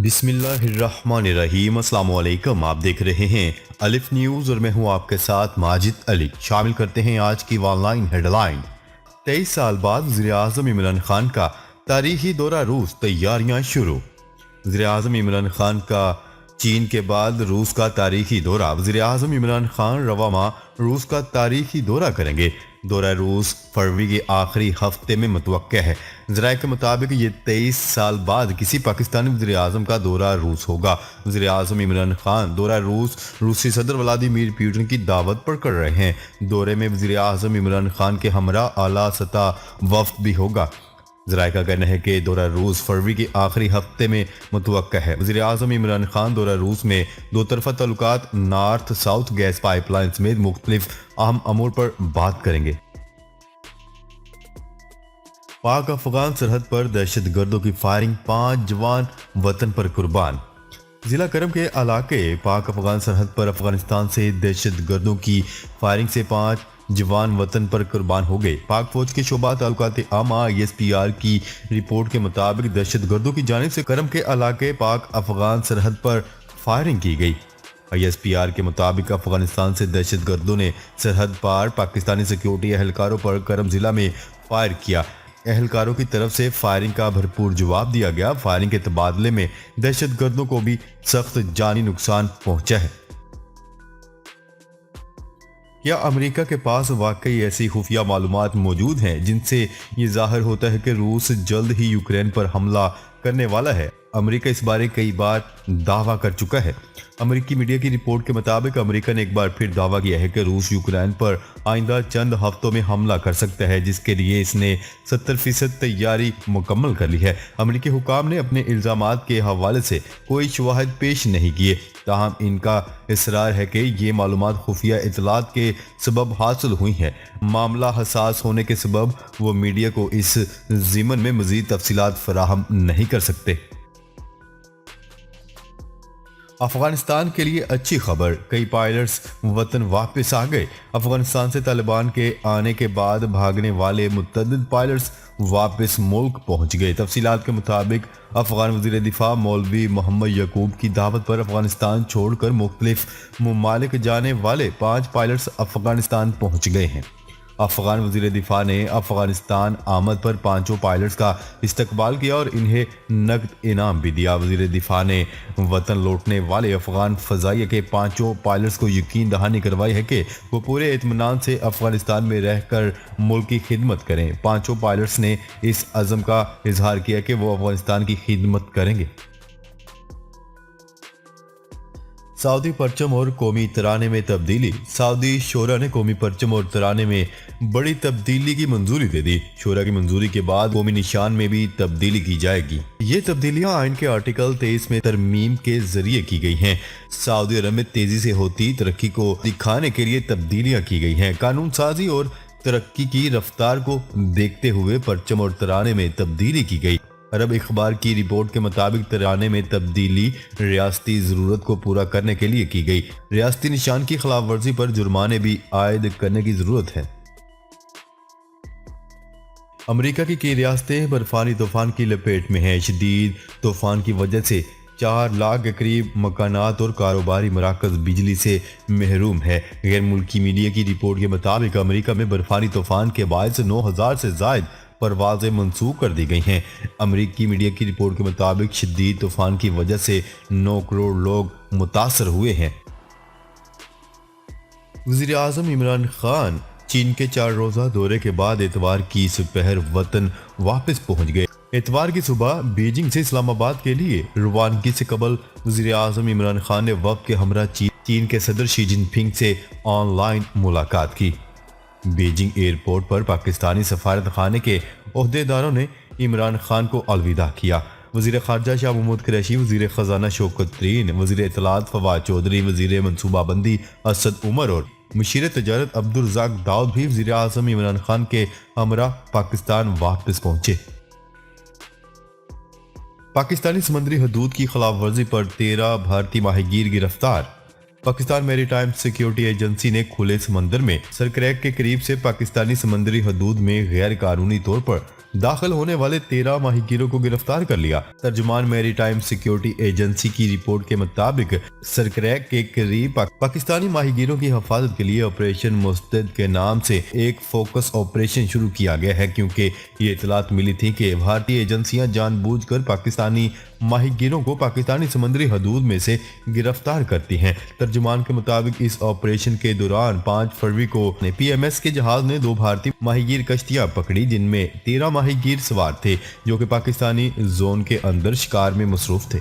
بسم اللہ الرحمن الرحیم۔ السلام علیکم، آپ دیکھ رہے ہیں الف نیوز اور میں ہوں آپ کے ساتھ ماجد علی۔ شامل کرتے ہیں آج کی آن لائن ہیڈ لائن۔ 23 سال بعد وزیر اعظم عمران خان کا تاریخی دورہ روس، تیاریاں شروع۔ وزیر اعظم عمران خان کا چین کے بعد روس کا تاریخی دورہ۔ وزیر اعظم عمران خان رواں ماہ روس کا تاریخی دورہ کریں گے۔ دورہ روس فروری کے آخری ہفتے میں متوقع ہے۔ ذرائع کے مطابق یہ 23 سال بعد کسی پاکستانی وزیر اعظم کا دورہ روس ہوگا۔ وزیر اعظم عمران خان دورہ روسی صدر ولادیمیر پوٹن کی دعوت پر کر رہے ہیں۔ دورے میں وزیر اعظم عمران خان کے ہمراہ اعلیٰ سطح وفد بھی ہوگا۔ ذرائع کا کہنا ہے کہ دورہ روس فروری کے آخری ہفتے میں متوقع ہے۔ وزیر اعظم عمران خان دورہ روس میں دو طرفہ تعلقات، north south gas pipeline سمیت مختلف اہم امور پر بات کریں گے۔ پاک افغان سرحد پر دہشت گردوں کی فائرنگ، 5 جوان وطن پر قربان۔ ضلع کرم کے علاقے پاک افغان سرحد پر افغانستان سے دہشت گردوں کی فائرنگ سے 5 جوان وطن پر قربان ہو گئے۔ پاک فوج کے شعبہ تعلقات عامہ ISPR کی رپورٹ کے مطابق دہشت گردوں کی جانب سے کرم کے علاقے پاک افغان سرحد پر فائرنگ کی گئی۔ ISPR کے مطابق افغانستان سے دہشت گردوں نے سرحد پار پاکستانی سیکیورٹی اہلکاروں پر کرم ضلع میں فائر کیا۔ اہلکاروں کی طرف سے فائرنگ کا بھرپور جواب دیا گیا۔ فائرنگ کے تبادلے میں دہشت گردوں کو بھی سخت جانی نقصان پہنچا ہے۔ کیا امریکہ کے پاس واقعی ایسی خفیہ معلومات موجود ہیں جن سے یہ ظاہر ہوتا ہے کہ روس جلد ہی یوکرین پر حملہ کرنے والا ہے؟ امریکہ اس بارے کئی بار دعویٰ کر چکا ہے۔ امریکی میڈیا کی رپورٹ کے مطابق امریکہ نے ایک بار پھر دعویٰ کیا ہے کہ روس یوکرین پر آئندہ چند ہفتوں میں حملہ کر سکتا ہے، جس کے لیے اس نے 70% تیاری مکمل کر لی ہے۔ امریکی حکام نے اپنے الزامات کے حوالے سے کوئی شواہد پیش نہیں کیے، تاہم ان کا اصرار ہے کہ یہ معلومات خفیہ اطلاعات کے سبب حاصل ہوئی ہیں۔ معاملہ حساس ہونے کے سبب وہ میڈیا کو اس ضمن میں مزید تفصیلات فراہم نہیں کر سکتے۔ افغانستان کے لیے اچھی خبر، کئی پائلٹس وطن واپس آ گئے۔ افغانستان سے طالبان کے آنے کے بعد بھاگنے والے متعدد پائلٹس واپس ملک پہنچ گئے۔ تفصیلات کے مطابق افغان وزیر دفاع مولوی محمد یعقوب کی دعوت پر افغانستان چھوڑ کر مختلف ممالک جانے والے 5 پائلٹس افغانستان پہنچ گئے ہیں۔ افغان وزیر دفاع نے افغانستان آمد پر 5 پائلٹس کا استقبال کیا اور انہیں نقد انعام بھی دیا۔ وزیر دفاع نے وطن لوٹنے والے افغان فضائیہ کے 5 پائلٹس کو یقین دہانی کروائی ہے کہ وہ پورے اطمینان سے افغانستان میں رہ کر ملک کی خدمت کریں۔ 5 پائلٹس نے اس عزم کا اظہار کیا کہ وہ افغانستان کی خدمت کریں گے۔ سعودی پرچم اور قومی ترانے میں تبدیلی۔ سعودی شورا نے قومی پرچم اور ترانے میں بڑی تبدیلی کی منظوری دے دی۔ شورا کی منظوری کے بعد قومی نشان میں بھی تبدیلی کی جائے گی۔ یہ تبدیلیاں آئین کے آرٹیکل 23 میں ترمیم کے ذریعے کی گئی ہیں۔ سعودی عرب میں تیزی سے ہوتی ترقی کو دکھانے کے لیے تبدیلیاں کی گئی ہیں۔ قانون سازی اور ترقی کی رفتار کو دیکھتے ہوئے پرچم اور ترانے میں تبدیلی کی گئی۔ عرب اخبار کی رپورٹ کے مطابق ترانے میں تبدیلی ریاستی ضرورت کو پورا کرنے کے لیے کی گئی۔ ریاستی نشان کی خلاف ورزی پر جرمانے بھی عائد کرنے کی ضرورت ہے۔ امریکہ کی کئی ریاستیں برفانی طوفان کی لپیٹ میں ہیں۔ شدید طوفان کی وجہ سے 4 لاکھ کے قریب مکانات اور کاروباری مراکز بجلی سے محروم ہے۔ غیر ملکی میڈیا کی رپورٹ کے مطابق امریکہ میں برفانی طوفان کے باعث 9,000 سے زائد پروازیں منسوخ کر دی گئی ہیں۔ امریکی میڈیا کی رپورٹ کے مطابق شدید طوفان کی وجہ سے 9 کروڑ لوگ متاثر ہوئے ہیں۔ وزیر اعظم عمران خان چین کے 4 روزہ دورے کے بعد اتوار کی سپہر وطن واپس پہنچ گئے۔ اتوار کی صبح بیجنگ سے اسلام آباد کے لیے روانگی سے قبل وزیر اعظم عمران خان نے وفد کے ہمراہ چین کے صدر شی جن پنگ سے آن لائن ملاقات کی۔ بیجنگ ایئرپورٹ پر پاکستانی سفارت خانے کے عہدیداروں نے عمران خان کو الوداع کیا۔ وزیر خارجہ شاہ محمود قریشی، وزیر خزانہ شوکت ترین، وزیر اطلاعات فواد چودھری، وزیر منصوبہ بندی اسد عمر اور مشیر تجارت عبدالرزاق داؤد بھی وزیر اعظم عمران خان کے ہمراہ پاکستان واپس پہنچے۔ پاکستانی سمندری حدود کی خلاف ورزی پر 13 بھارتی ماہی گیر گرفتار۔ پاکستان میری ٹائم سیکیورٹی ایجنسی نے کھلے سمندر میں سرکریک کے قریب سے پاکستانی سمندری حدود میں غیر قانونی طور پر दाखिल होने वाले 13 माहीगीरों को गिरफ्तार कर लिया। तर्जुमान मैरी टाइम सिक्योरिटी एजेंसी की रिपोर्ट के मुताबिक सरक्रैक के करीब पाकिस्तानी माहीगीरों की हिफाजत के लिए ऑपरेशन मुस्तैद के नाम से एक फोकस ऑपरेशन शुरू किया गया है, क्योंकि ये इतलात मिली थी कि भारतीय एजेंसियां जानबूझकर पाकिस्तानी माहीगीरों को पाकिस्तानी समुद्री हदूद में से गिरफ्तार करती हैं। तर्जुमान के मुताबिक इस ऑपरेशन के दौरान 5 फरवरी को PMS के जहाज ने 2 भारतीय माहीगीर कश्तियां पकड़ी, जिनमें 13 माहीगीर सवार थे जो कि पाकिस्तानी जोन के अंदर शिकार में मसरूफ थे।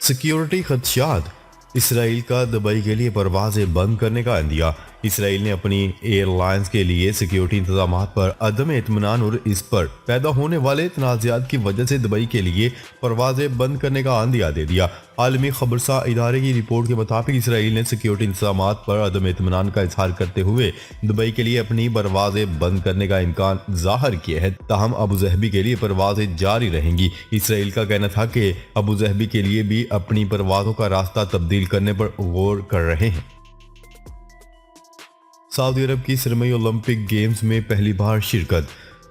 सिक्योरिटी खदशात, इसराइल का दुबई के लिए परवाजें बंद करने का इंदिया। इसराइल ने अपनी एयरलाइंस के लिए सिक्योरिटी इंतजामात पर अदम इत्मीनान और इस पर पैदा होने वाले तनाज़ात की वजह से दुबई के लिए परवाजें बंद करने का अंदिया दे दिया। आलमी खबरसा इदारे की रिपोर्ट के मुताबिक इसराइल ने सिक्योरिटी इंतजामात पर अदम इत्मीनान का इजहार करते हुए दुबई के लिए अपनी परवाजें बंद करने का इम्कान जाहिर किया है। ताहम अबूजहबी के लिए परवाजें जारी रहेंगी। इसराइल का कहना था कि अबूजहबी के लिए भी अपनी परवाजों का रास्ता तब्दील करने पर गौर कर रहे हैं। सऊदी अरब की सरमई ओलंपिक गेम्स में पहली बार शिरकत।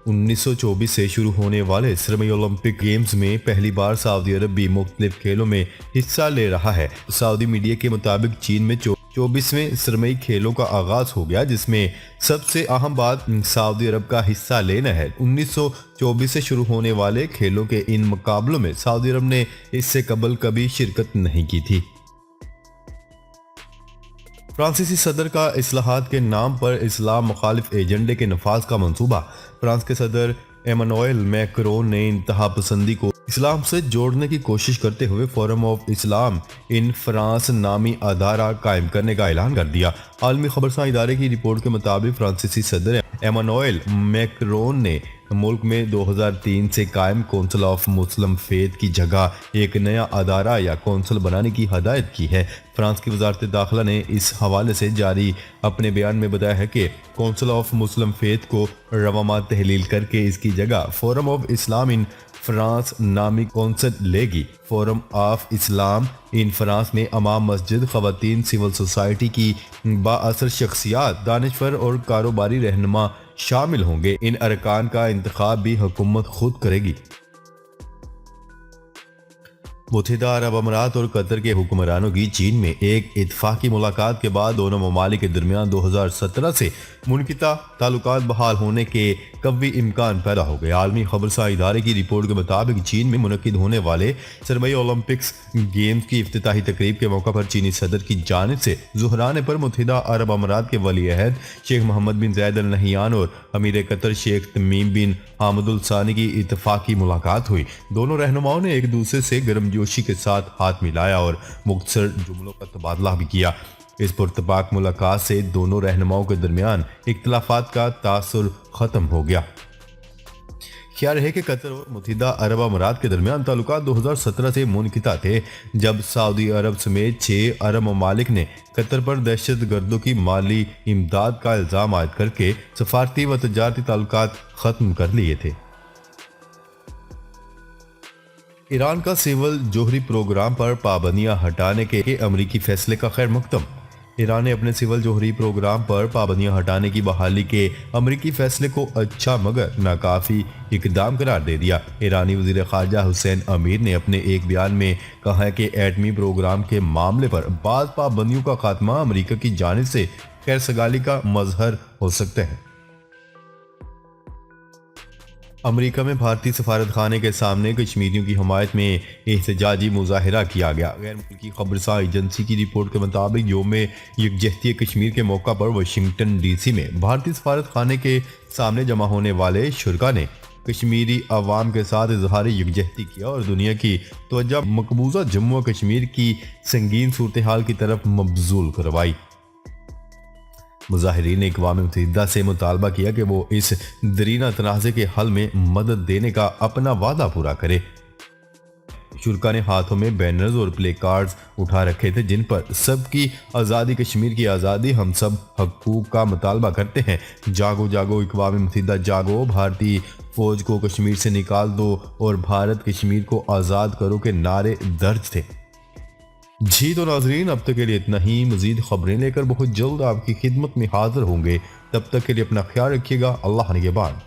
1924 से शुरू होने वाले सरमई ओलंपिक गेम्स में पहली बार सऊदी अरब भी मुख्तलिफ खेलों में हिस्सा ले रहा है। सऊदी मीडिया के मुताबिक चीन में 24वें सरमई खेलों का आगाज हो गया, जिसमें सबसे अहम बात सऊदी अरब का हिस्सा लेना है। 1924 से शुरू होने वाले खेलों के इन मुकाबलों में सऊदी अरब ने इससे कबल कभी शिरकत नहीं की थी। फ्रांसीसी सदर का इस्लाहात के नाम पर इस्लाम मुखालिफ एजेंडे के नफाज का मंसूबा। फ्रांस के सदर एमानुएल मैक्रोन ने इंतहा पसंदी को इस्लाम से जोड़ने की कोशिश करते हुए forum of Islam in France नामी अदारा कायम करने का ऐलान कर दिया। आलमी खबरसा इदारे की रिपोर्ट के मुताबिक फ्रांसीसी सदर एमानुएल मैक्रोन ने मुल्क में 2003 से कायम कौंसिल ऑफ मुस्लिम फेथ की जगह एक नया अदारा या कौंसिल बनाने की हदायत की है। फ्रांस की वजारत दाखिला ने इस हवाले से जारी अपने बयान में बताया है कि कौंसिल ऑफ मुस्लिम फेथ को रवामा तहलील करके इसकी जगह forum of Islam in France नामी कौंसिल लेगी। Forum of Islam in France में अमाम मस्जिद, खवातीन, सिविल सोसाइटी की बाअसर शख्सियात, दानिशवर और कारोबारी रहनुमा शामिल होंगे। इन अरकान का इंतखाब भी हुकूमत खुद करेगी। मुत्तहिदा अरब अमीरात और कतर के हुक्मरानों की चीन में एक इत्तफाकी मुलाकात के बाद दोनों ममालिक के दरमियान 2017 से मुनक़िता ताल्लुकात बहाल होने के कवी इम्कान पैदा हो गए। आलमी खबरसा इदारे की रिपोर्ट के मुताबिक चीन में मुनक़िद होने वाले सरमई ओलंपिक्स गेम्स की इफ्तिताही तकरीब के मौका पर चीनी सदर की जानिब से ज़ुहराने पर मुत्तहिदा अरब अमीरात के वली अहद शेख मोहम्मद बिन ज़ायद अल नहियान और अमीर कतर शेख तमीम बिन हामिदुल सानी की इत्तफाकी मुलाकात हुई। दोनों रहनुमाओं ने एक दूसरे से गर्मजोशी के साथ हाथ मिलाया और मुख्तसर जुमलों का तबादला भी किया। इस पुरतपाक मुलाकात से दोनों रहनुमाओं के दरमियान इख्तिलाफात का तासुर खत्म हो गया। ख्याल है कि कतर और मुत्तहिदा अरब अमीरात के दरमियान ताल्लुकात 2017 से मुनक़िता थे, जब सऊदी अरब समेत 6 अरब ममालिक ने कतर पर दहशत गर्दों की माली इमदाद का इल्ज़ाम आयद करके सफारती व तजारती ताल्लुकात खत्म कर लिए थे। ईरान का सिविल जोहरी प्रोग्राम पर पाबंदियां हटाने के अमरीकी फैसले का खैर मकदम। ईरान ने अपने सिविल जोहरी प्रोग्राम पर पाबंदियां हटाने की बहाली के अमरीकी फैसले को अच्छा मगर नाकाफी इकदाम करार दे दिया। ईरानी वज़ीर ख़ारजा हुसैन अमीर ने अपने एक बयान में कहा है कि एटमी प्रोग्राम के मामले पर बाज़ पाबंदियों का खात्मा अमरीका की जानिब से खैर सगाली का मजहर हो सकता है। अमेरिका में भारतीय सफारत खाने के सामने कश्मीरियों की हमायत में एहतजाजी मुजाहिरा किया गया। गैर मुल्की खबरसा एजेंसी की रिपोर्ट के मुताबिक यौम यकजहती कश्मीर के मौका पर वाशिंगटन DC में भारतीय सफारत खाने के सामने जमा होने वाले शुरा ने कश्मीरी अवाम के साथ इजहार यकजहती किया और दुनिया की तवज्जो मकबूजा जम्मू और कश्मीर की संगीन सूरत हाल की तरफ मबजूल करवाई। मुजाहिरीन ने अक़वाम मुत्तहिदा से मुतालबा किया कि वो इस दरीना तनाज़े के हल में मदद देने का अपना वादा पूरा करे। शुरा ने हाथों में बैनर्स और प्ले कार्ड्स उठा रखे थे, जिन पर सबकी आज़ादी, कश्मीर की आज़ादी, हम सब हकूक़ का मुतालबा करते हैं, जागो जागो अक़वाम मुत्तहिदा जागो, भारतीय फौज को कश्मीर से निकाल दो और भारत कश्मीर को आज़ाद करो के नारे दर्ज थे। जी तो नाजरीन, अब तक के लिए इतना ही। मजीद खबरें लेकर बहुत जल्द आपकी खिदमत में हाजिर होंगे। तब तक के लिए अपना ख्याल रखिएगा। अल्लाह निगहबान।